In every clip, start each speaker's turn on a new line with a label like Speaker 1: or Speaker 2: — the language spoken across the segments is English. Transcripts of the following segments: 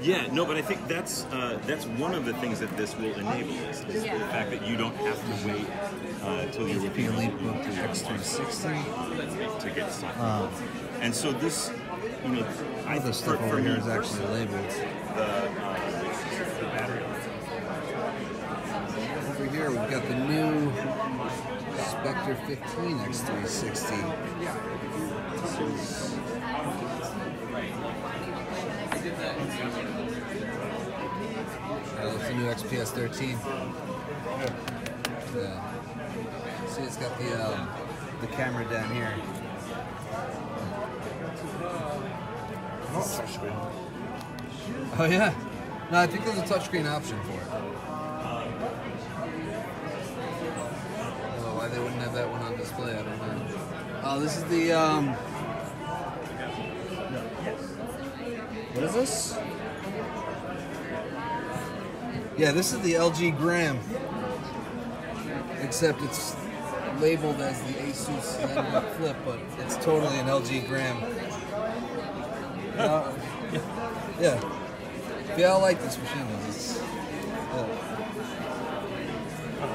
Speaker 1: Yeah, no, but I think that's one of the things that this will enable is the fact that you don't have to wait till you
Speaker 2: HP Elite Book to X360
Speaker 1: to get stuff. And so this, you know,
Speaker 2: all the stuff over here is actually labeled.
Speaker 1: The battery.
Speaker 2: Over here we've got the new Spectre 15 X360. This is it's a new XPS 13. Yeah. See, it's got the camera down here. Oh yeah. No, I think there's a touchscreen option for it. Oh, why they wouldn't have that one on display, I don't know. Oh, this is the what is this? Yeah, this is the LG Gram, except it's labeled as the Asus ZenBook Flip, but it's totally an LG Gram. Yeah. If y'all like this machine,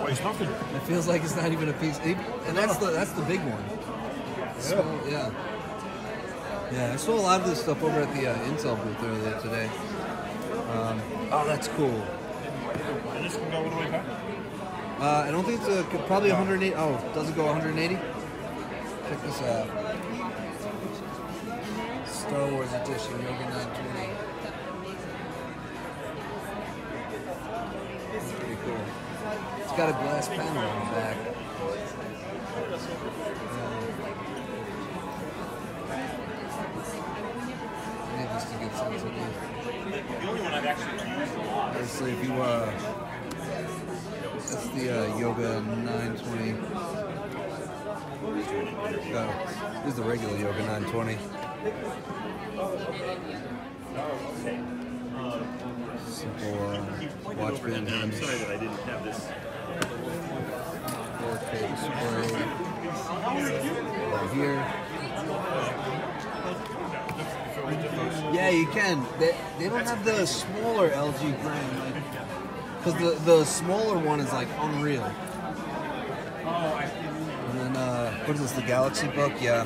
Speaker 2: it feels like it's not even a piece, and that's the big one. Yeah. Yeah, I saw a lot of this stuff over at the Intel booth earlier today. Oh, that's cool.
Speaker 3: And this can go all the way back?
Speaker 2: I don't think it's probably 180. Oh, does it go 180? Check this out. Star Wars Edition, Yoga 920. That's pretty cool. It's got a glass panel on the back. Maybe just to get something.
Speaker 1: The only one I've actually used a lot.
Speaker 2: Obviously, if you that's the Yoga 920. This is the regular Yoga 920. Simple watch band.
Speaker 1: I'm sorry that I didn't have this.
Speaker 2: 4K display. Right here. Yeah, you can. They don't have the smaller LG Gram, because the smaller one is like unreal. And then what is this? The Galaxy Book? Yeah.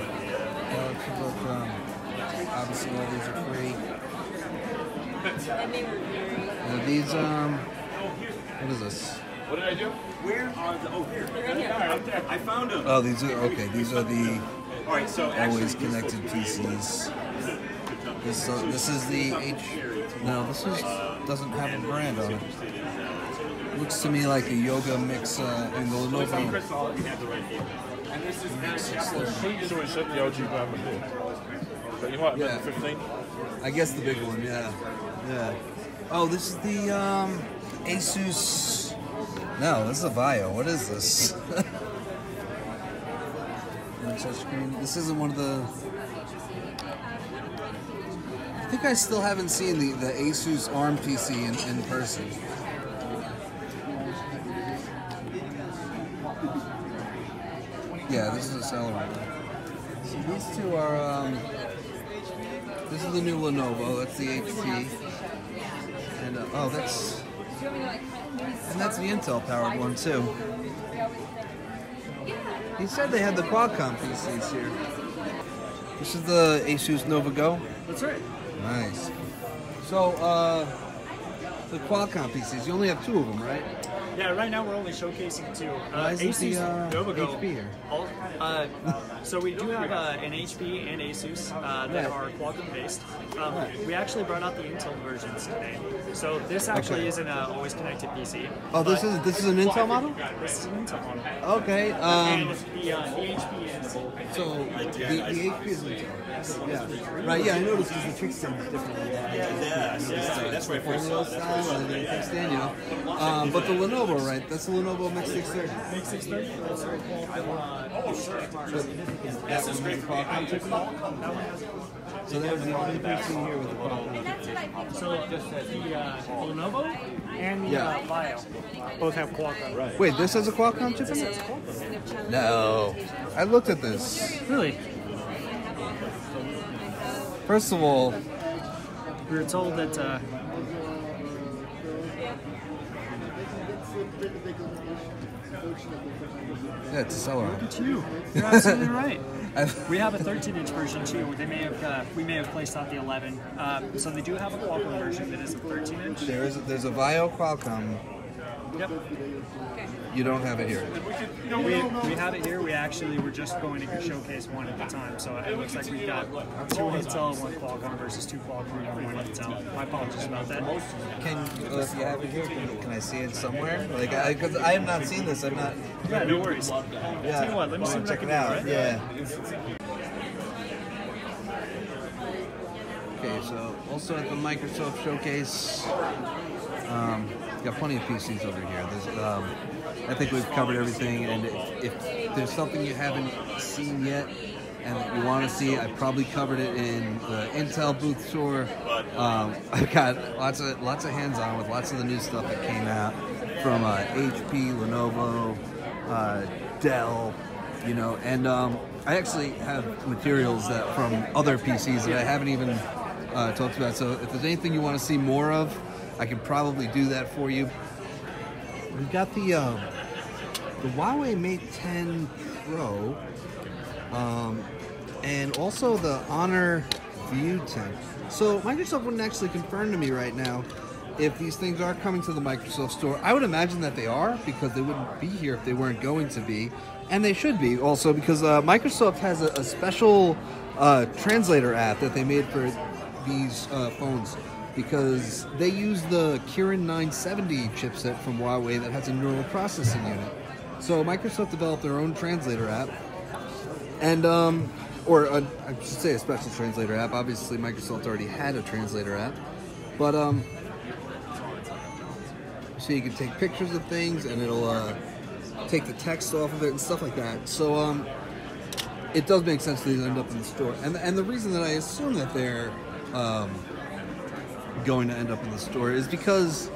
Speaker 2: Galaxy Book. Obviously, all these are free. These what is this?
Speaker 3: What did I do?
Speaker 1: Where are the? Oh, here. I found them.
Speaker 2: Oh, these are okay. These are the
Speaker 1: All right, so
Speaker 2: always connected PCs. This is the No, this doesn't have a brand on it. Looks to me like a Yoga mix in the Lenovo.
Speaker 3: And this is so we shut the LG Gram before. But you might have meant the 15.
Speaker 2: I guess the big one, yeah. Yeah. Oh, this is the Asus. No, this is a Vio. What is this? This isn't one of the. I think I still haven't seen the Asus ARM PC in person. Yeah, this is a seller right now. So these two are. This is the new Lenovo. That's the HP. And oh, that's the Intel powered one too. He said they had the Qualcomm PCs here. This is the Asus Nova Go.
Speaker 4: That's right.
Speaker 2: Nice. So the Qualcomm PCs, you only have two of them, right?
Speaker 4: Yeah, right now we're only showcasing two.
Speaker 2: Why isn't
Speaker 4: Asus
Speaker 2: the
Speaker 4: Nova Go.
Speaker 2: HP here?
Speaker 4: So we do have an HP and Asus that are Qualcomm based. We actually brought out the Intel versions today. So this actually isn't an always connected PC.
Speaker 2: Oh, this is an Intel model?
Speaker 4: This is an Intel model.
Speaker 2: Okay.
Speaker 4: And the HP is.
Speaker 2: So the HP is Intel. Yeah. Right. Yeah, I noticed because the kickstand is different.
Speaker 1: That's right.
Speaker 2: Formula style and then kickstand, you know. But the Lenovo, right? That's the Lenovo Mix 630.
Speaker 4: Mix 630. That's very
Speaker 2: That was great Qualcomm chip. So that was the only PC here with the Qualcomm.
Speaker 4: So the Lenovo and the Vio both have Qualcomm. Right.
Speaker 2: Wait, this has a Qualcomm chip in it? No. I looked at this.
Speaker 4: Really?
Speaker 2: First of all,
Speaker 4: We were told that
Speaker 2: Yeah, it's a seller.
Speaker 4: Look at you. You're absolutely right. We have a 13-inch version too. We may have placed out the 11. So they do have a Qualcomm version that is a 13-inch.
Speaker 2: There's a Vivo Qualcomm.
Speaker 4: Yep.
Speaker 2: You don't have it here.
Speaker 4: We have it here. We actually were just going to showcase one at the time. So it looks like we've got 2 Intel, 1 Qualcomm versus 2 Qualcomm and 1 Intel. My apologies about that.
Speaker 2: If you have it here, can I see it somewhere? Like, because I have not seen this. I'm not.
Speaker 4: Yeah, no worries.
Speaker 2: Yeah.
Speaker 4: Tell you what, let me see what I
Speaker 2: check
Speaker 4: can
Speaker 2: it out.
Speaker 4: do, right?
Speaker 2: Yeah. Okay, so also at the Microsoft Showcase, got plenty of PCs over here. There's, I think we've covered everything, and if there's something you haven't seen yet and that you want to see, I probably covered it in the Intel booth tour. I've got lots of hands-on with lots of the new stuff that came out from HP, Lenovo, Dell, you know, and I actually have materials that from other PCs that I haven't even talked about. So if there's anything you want to see more of, I can probably do that for you. We've got the Huawei Mate 10 Pro, and also the Honor View 10. So Microsoft wouldn't actually confirm to me right now if these things are coming to the Microsoft Store. I would imagine that they are, because they wouldn't be here if they weren't going to be, and they should be also because Microsoft has a special translator app that they made for these phones, because they use the Kirin 970 chipset from Huawei that has a neural processing unit. So Microsoft developed their own translator app, and I should say a special translator app. Obviously, Microsoft already had a translator app, but so you can take pictures of things, and it'll take the text off of it and stuff like that. So it does make sense that these end up in the store, and the reason that I assume that they're going to end up in the store is because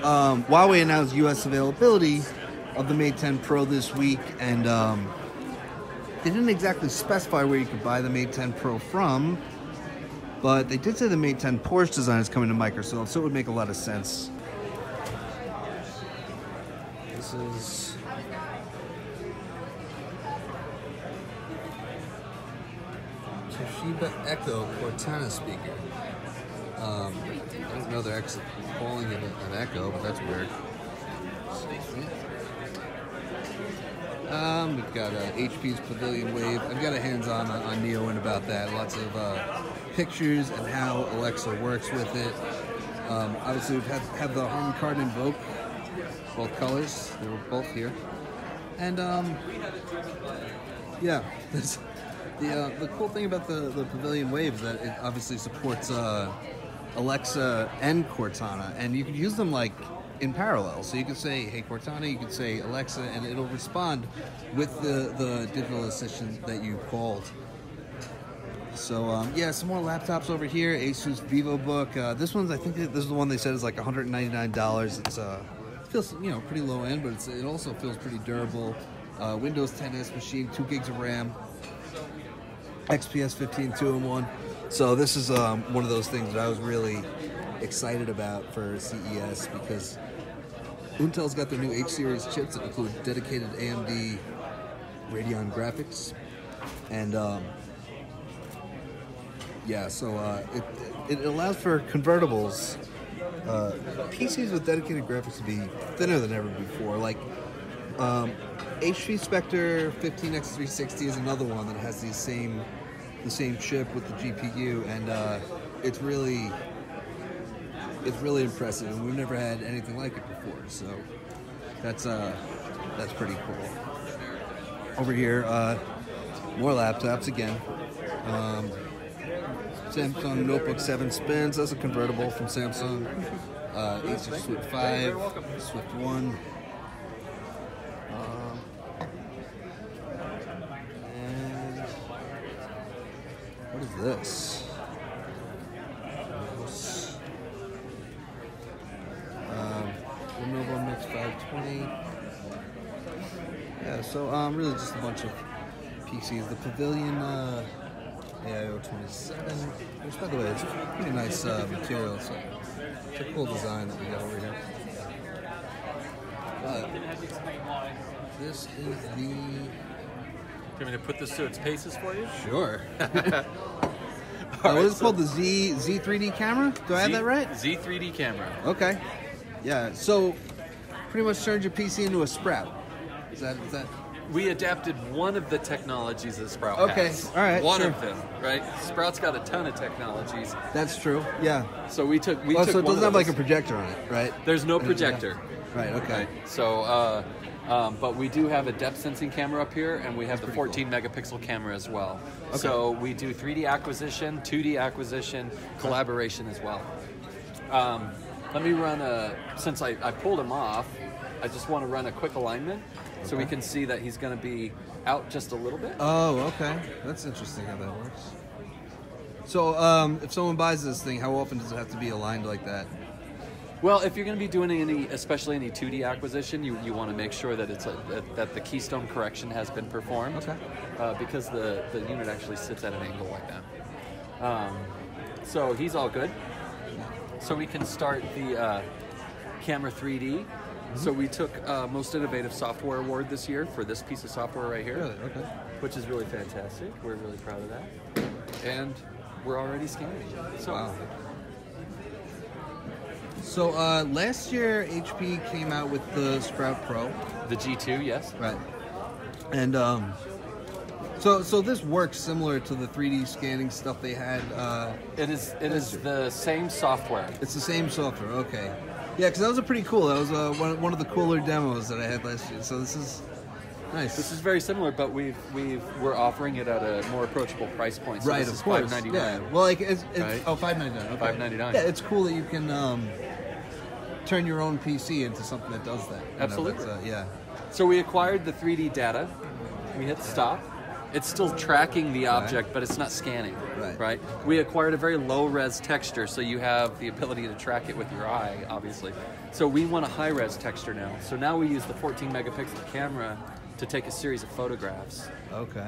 Speaker 2: Huawei announced U.S. availability of the Mate 10 Pro this week, and they didn't exactly specify where you could buy the Mate 10 Pro from, but they did say the Mate 10 Porsche design is coming to Microsoft, so it would make a lot of sense. This is Toshiba Echo Cortana speaker. I don't know they're actually calling it an Echo, but that's weird. We've got HP's Pavilion Wave. I've got a hands-on on Neo and about that. Lots of pictures and how Alexa works with it. Obviously, we've have the Harman Kardon Invoke, both colors. They were both here. And yeah, the cool thing about the Pavilion Wave is that it obviously supports Alexa and Cortana, and you can use them like in parallel. So you can say, "Hey Cortana," you can say Alexa, and it'll respond with the digital assistant that you called. So yeah, some more laptops over here. Asus Vivo Book. This one's, I think this is the one they said is like $199. It's feels, you know, pretty low end, but it also feels pretty durable. Windows 10s machine, 2 gigs of RAM. XPS 15 2-in-1. So this is one of those things that I was really excited about for CES, because Intel's got their new H-series chips that include dedicated AMD Radeon graphics, and yeah, so it allows for convertibles. PCs with dedicated graphics to be thinner than ever before. Like HP Spectre 15X360 is another one that has the same chip with the GPU, and it's really impressive, and we've never had anything like it before. So that's pretty cool. Over here, more laptops again. Samsung Notebook 7 Spins. That's a convertible from Samsung. Acer Swift 5, Swift 1. And what is this? Lenovo Mix 520. Yeah, so really just a bunch of PCs. The Pavilion AIO 27, which, by the way, it's pretty nice material. So it's a cool design that we got over here. This is the...
Speaker 5: Do you want me to put this to its paces for you?
Speaker 2: Sure.
Speaker 5: All
Speaker 2: what is it called? The Z3D camera? Do I have that right?
Speaker 5: Z3D camera.
Speaker 2: Okay. Yeah, so pretty much turned your PC into a Sprout. Is that...
Speaker 5: We adapted one of the technologies that Sprout
Speaker 2: Okay,
Speaker 5: has.
Speaker 2: all right,
Speaker 5: One
Speaker 2: sure.
Speaker 5: of them, right? Sprout's got a ton of technologies.
Speaker 2: That's true, yeah.
Speaker 5: So we took
Speaker 2: So it
Speaker 5: one
Speaker 2: doesn't
Speaker 5: of
Speaker 2: have like a
Speaker 5: those.
Speaker 2: projector on it, right?
Speaker 5: There's no projector.
Speaker 2: Yeah. Right, okay.
Speaker 5: Right. So, but we do have a depth sensing camera up here, and we have the 14 megapixel camera as well.
Speaker 2: Okay.
Speaker 5: So we do 3D acquisition, 2D acquisition, collaboration as well. Let me run since I pulled him off, I just want to run a quick alignment so we can see that he's going to be out just a little bit.
Speaker 2: Oh, okay. That's interesting how that works. So, if someone buys this thing, how often does it have to be aligned like that?
Speaker 5: Well, if you're going to be doing especially any 2D acquisition, you want to make sure that that the keystone correction has been performed.
Speaker 2: Okay.
Speaker 5: Because the unit actually sits at an angle like that. So he's all good. So we can start the camera 3D. So we took Most Innovative Software Award this year for this piece of software right here.
Speaker 2: Really? Okay.
Speaker 5: Which is really fantastic. We're really proud of that. And we're already scanning. So,
Speaker 2: Wow. So last year, HP came out with the Sprout Pro.
Speaker 5: The G2, yes.
Speaker 2: Right. And so this works similar to the 3D scanning stuff they had.
Speaker 5: It is the same software.
Speaker 2: It's the same software. Okay. Yeah, because that was pretty cool. That was one of the cooler demos that I had last year. So this is nice.
Speaker 5: This is very similar, but we're offering it at a more approachable price point. So
Speaker 2: right,
Speaker 5: this
Speaker 2: of
Speaker 5: is
Speaker 2: course.
Speaker 5: $5.99.
Speaker 2: Yeah. Well, like it's
Speaker 5: Right.
Speaker 2: oh $5.99. Okay.
Speaker 5: $5.99.
Speaker 2: Yeah, it's cool that you can turn your own PC into something that does that. You know,
Speaker 5: Absolutely.
Speaker 2: that's, yeah.
Speaker 5: So we acquired the 3D data. We hit stop. It's still tracking the object, but it's not scanning.
Speaker 2: Right.
Speaker 5: We acquired a very low-res texture, so you have the ability to track it with your eye, obviously. So we want a high-res texture now. So now we use the 14 megapixel camera to take a series of photographs.
Speaker 2: Okay.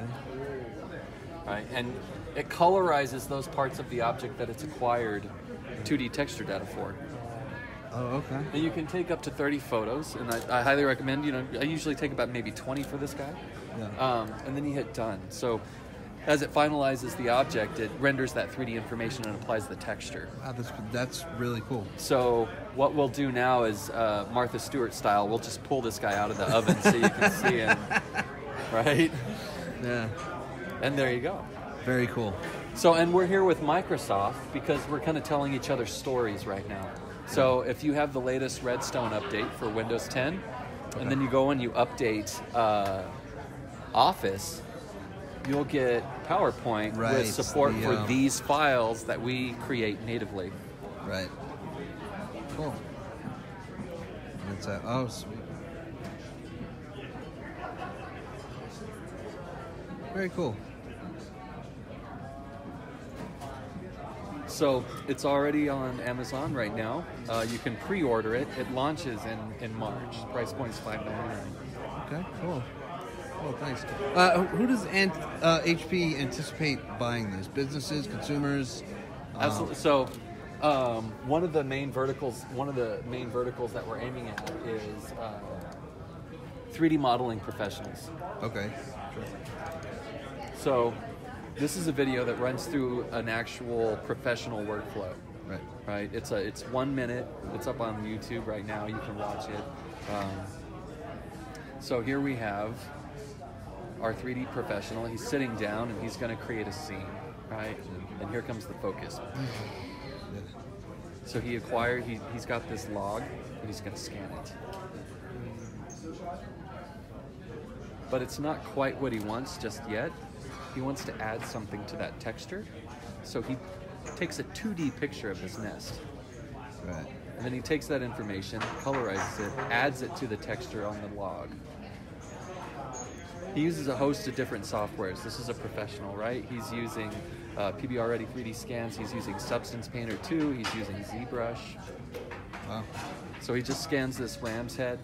Speaker 5: Right, and it colorizes those parts of the object that it's acquired 2D texture data for.
Speaker 2: Oh, okay.
Speaker 5: And you can take up to 30 photos, and I highly recommend, I usually take about maybe 20 for this guy.
Speaker 2: Yeah.
Speaker 5: And then you hit done. So as it finalizes the object, it renders that 3D information and applies the texture.
Speaker 2: Wow, that's really cool.
Speaker 5: So what we'll do now is Martha Stewart style, we'll just pull this guy out of the oven so you can see him, right?
Speaker 2: Yeah.
Speaker 5: And there you go.
Speaker 2: Very cool.
Speaker 5: So, and we're here with Microsoft because we're kind of telling each other stories right now. So if you have the latest Redstone update for Windows 10, and then you go and you update Office, you'll get PowerPoint with support for these files that we create natively.
Speaker 2: Right. Cool. That's oh, sweet. Very cool.
Speaker 5: So it's already on Amazon right now. You can pre-order it. It launches in March. Price point is $5.99.
Speaker 2: Okay, cool. Oh, thanks. Who does HP anticipate buying this? Businesses, consumers?
Speaker 5: Absolutely. So one of the main verticals that we're aiming at is 3D modeling professionals.
Speaker 2: Okay. Sure.
Speaker 5: So this is a video that runs through an actual professional workflow. Right. It's 1 minute. It's up on YouTube right now. You can watch it. So here we have our 3D professional. He's sitting down and he's going to create a scene, right? And here comes the focus. So he's got this log and he's going to scan it. But it's not quite what he wants just yet. He wants to add something to that texture. So he takes a 2D picture of this nest.
Speaker 2: Right.
Speaker 5: And then he takes that information, colorizes it, adds it to the texture on the log. He uses a host of different softwares. This is a professional, right? He's using PBR Ready 3D scans. He's using Substance Painter 2. He's using ZBrush.
Speaker 2: Wow.
Speaker 5: So he just scans this ram's head,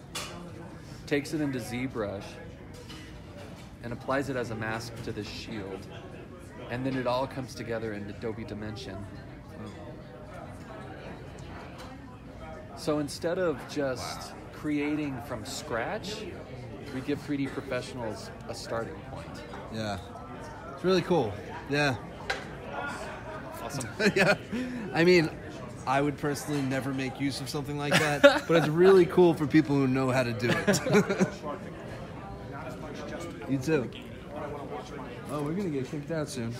Speaker 5: takes it into ZBrush, and applies it as a mask to this shield. And then it all comes together in Adobe Dimension. So instead of just creating from scratch, we give 3D professionals a starting point.
Speaker 2: Yeah. It's really cool. Yeah.
Speaker 5: Awesome.
Speaker 2: Yeah. I mean, I would personally never make use of something like that, but it's really cool for people who know how to do it. You too. Oh, we're going to get kicked out soon.